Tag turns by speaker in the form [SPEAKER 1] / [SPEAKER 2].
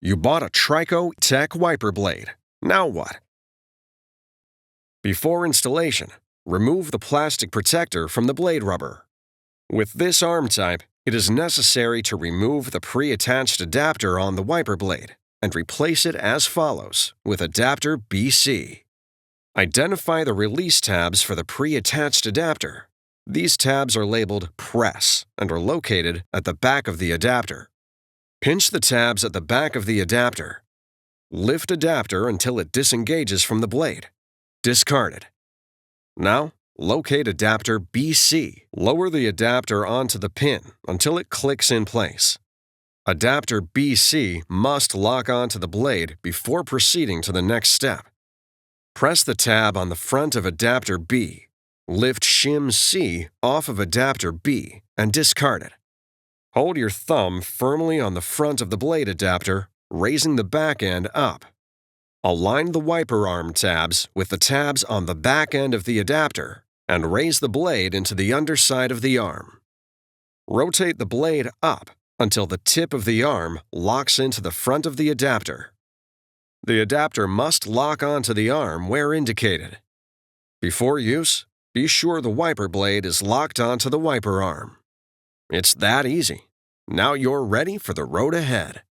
[SPEAKER 1] You bought a Trico Tech wiper blade. Now what? Before installation, remove the plastic protector from the blade rubber. With this arm type, it is necessary to remove the pre-attached adapter on the wiper blade and replace it as follows with adapter BC. Identify the release tabs for the pre-attached adapter. These tabs are labeled Press and are located at the back of the adapter. Pinch the tabs at the back of the adapter. Lift adapter until it disengages from the blade. Discard it. Now, locate adapter BC. Lower the adapter onto the pin until it clicks in place. Adapter BC must lock onto the blade before proceeding to the next step. Press the tab on the front of adapter B. Lift shim C off of adapter B and discard it. Hold your thumb firmly on the front of the blade adapter, raising the back end up. Align the wiper arm tabs with the tabs on the back end of the adapter and raise the blade into the underside of the arm. Rotate the blade up until the tip of the arm locks into the front of the adapter. The adapter must lock onto the arm where indicated. Before use, be sure the wiper blade is locked onto the wiper arm. It's that easy. Now you're ready for the road ahead.